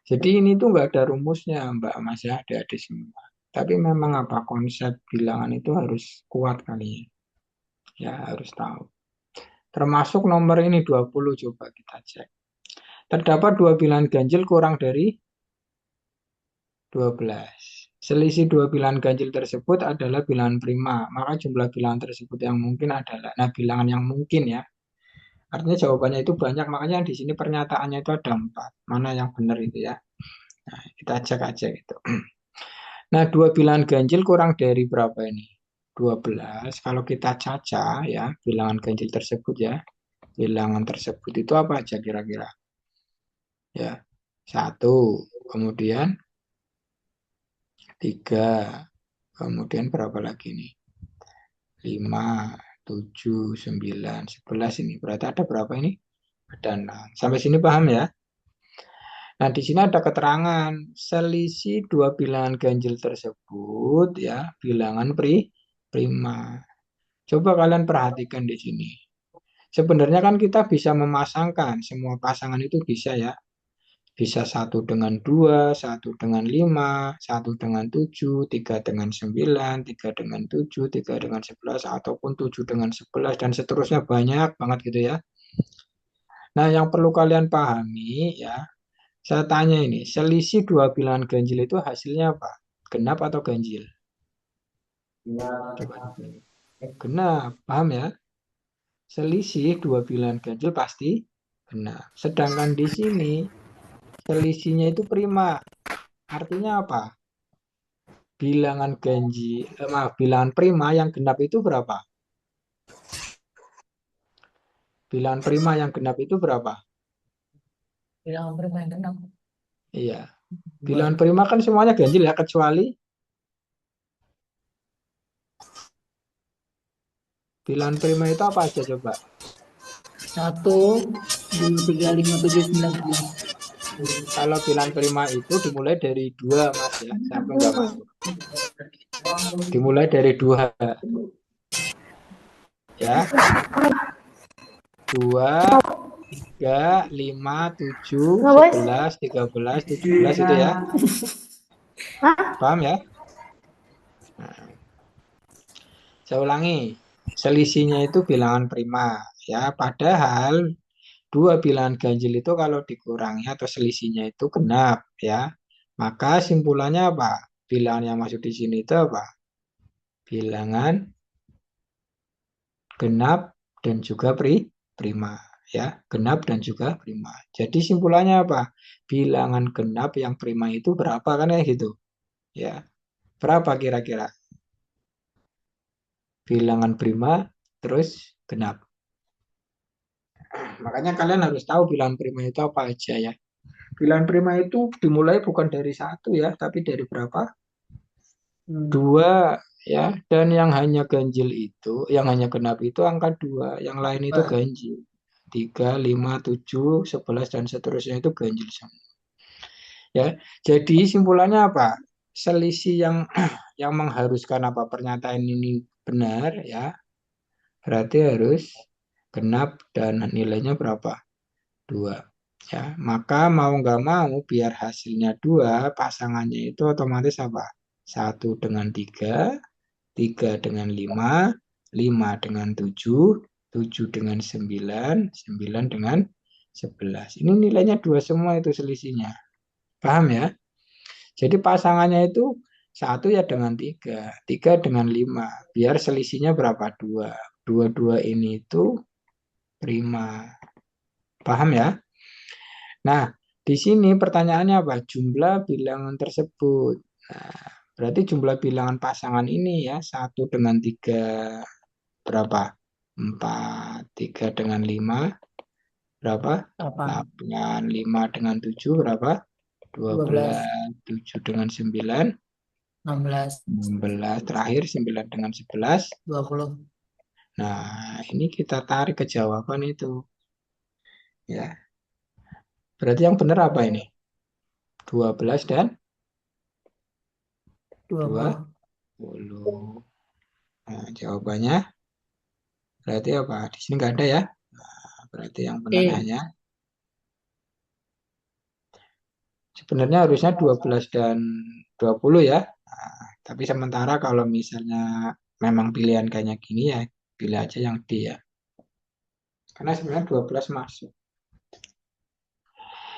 Jadi ini tuh nggak ada rumusnya, Mbak Mas ya, adik-adik semua. Tapi memang apa konsep bilangan itu harus kuat kali ya. Ya, harus tahu. Termasuk nomor ini 20 coba kita cek. Terdapat dua bilangan ganjil kurang dari 12. Selisih dua bilangan ganjil tersebut adalah bilangan prima. Maka jumlah bilangan tersebut yang mungkin adalah, nah bilangan yang mungkin ya. Artinya jawabannya itu banyak, makanya di sini pernyataannya itu ada 4. Mana yang benar itu ya. Nah, kita cek aja gitu. Nah, dua bilangan ganjil kurang dari berapa ini? 12. Kalau kita caca ya, bilangan ganjil tersebut ya. Bilangan tersebut itu apa aja kira-kira? Ya, satu, kemudian tiga, kemudian berapa lagi nih? 5, 7, 9, 11 ini. Berarti ada berapa ini? Ada 6. Sampai sini paham ya? Nah, di sini ada keterangan selisih dua bilangan ganjil tersebut ya, bilangan prima. Coba kalian perhatikan di sini. Sebenarnya kan kita bisa memasangkan semua pasangan itu bisa ya. Bisa satu dengan dua, satu dengan lima, satu dengan tujuh, tiga dengan sembilan, tiga dengan tujuh, tiga dengan sebelas, ataupun tujuh dengan sebelas, dan seterusnya banyak banget gitu ya. Nah, yang perlu kalian pahami ya, saya tanya ini, selisih dua bilangan ganjil itu hasilnya apa? Genap atau ganjil? Coba dijawab. Genap, paham ya? Selisih dua bilangan ganjil pasti genap. Sedangkan di sini selisihnya itu prima. Artinya apa? Bilangan maaf, bilangan prima yang genap itu berapa? Bilangan prima yang genap itu berapa? Bilangan prima yang keenam. Iya. Bilangan 2. prima kan semuanya ganjil ya, kecuali bilangan prima itu apa aja coba? 1, 2, 3, 5, 7, 9, 11. Kalau bilangan prima itu dimulai dari dua, Mas ya. Sampai nggak masuk. Dimulai dari dua ya. Dua, tiga, lima, tujuh, Nggak, Bos? 11, 13, 17 itu ya. Hah? Paham ya? Nah, saya ulangi. Selisihnya itu bilangan prima ya. Padahal dua bilangan ganjil itu kalau dikurangi atau selisihnya itu genap ya. Maka simpulannya apa? Bilangan yang masuk di sini itu apa? Bilangan genap dan juga prima ya. Genap dan juga prima. Jadi simpulannya apa? Bilangan genap yang prima itu berapa kan ya gitu. Ya, berapa kira-kira? Bilangan prima terus genap. Makanya kalian harus tahu bilangan prima itu apa aja ya. Bilangan prima itu dimulai bukan dari satu ya, tapi dari berapa? Dua ya. Dan yang hanya ganjil itu, yang hanya genap itu angka dua. Yang lain itu ganjil. Tiga, lima, tujuh, 11 dan seterusnya itu ganjil semua. Ya, jadi simpulannya apa? Selisih yang yang mengharuskan apa pernyataan ini benar ya, berarti harus genap dan nilainya berapa? Dua. Ya, maka mau nggak mau biar hasilnya dua, pasangannya itu otomatis apa? Satu dengan tiga, tiga dengan lima, lima dengan tujuh, tujuh dengan sembilan, sembilan dengan sebelas. Ini nilainya dua semua itu selisihnya. Paham ya? Jadi pasangannya itu satu ya dengan tiga, tiga dengan lima. Biar selisihnya berapa? Dua. Dua-dua ini itu prima. Paham ya? Nah, di sini pertanyaannya apa? Jumlah bilangan tersebut. Nah, berarti jumlah bilangan pasangan ini ya, satu dengan tiga berapa? Empat, tiga dengan lima berapa? 8, Delapan, lima dengan tujuh berapa? Dua 12, belas, tujuh dengan sembilan, 16, 16, terakhir 9 dengan 11. 20. Nah, ini kita tarik ke jawaban itu. Ya, berarti yang benar apa ini? 12 dan 20. 20. Nah, jawabannya berarti apa? Di sini nggak ada ya. Berarti yang benar Eh, hanya sebenarnya harusnya 12 dan 20 ya. Nah, tapi sementara kalau misalnya memang pilihan kayaknya gini ya, pilih aja yang D ya. Karena sebenarnya 12 masuk.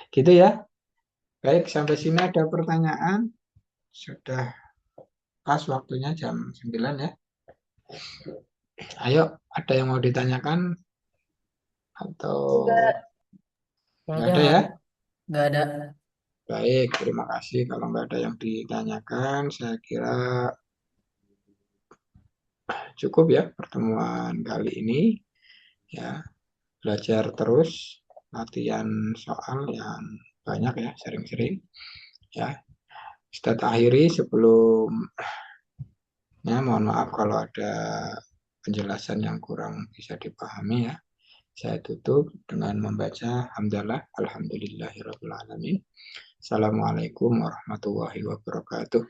Gitu ya. Baik, sampai sini ada pertanyaan. Sudah pas waktunya jam 9 ya. Ayo, ada yang mau ditanyakan atau nggak nggak ada, ada nggak ya? ada. Nggak ada. Baik, terima kasih. Kalau nggak ada yang ditanyakan, saya kira cukup ya pertemuan kali ini. Ya, belajar terus, latihan soal yang banyak ya, sering-sering. Ya, kita akhiri sebelum ya, mohon maaf kalau ada penjelasan yang kurang bisa dipahami ya. Saya tutup dengan membaca hamdalah alhamdulillahirabbil alamin. Assalamualaikum warahmatullahi wabarakatuh.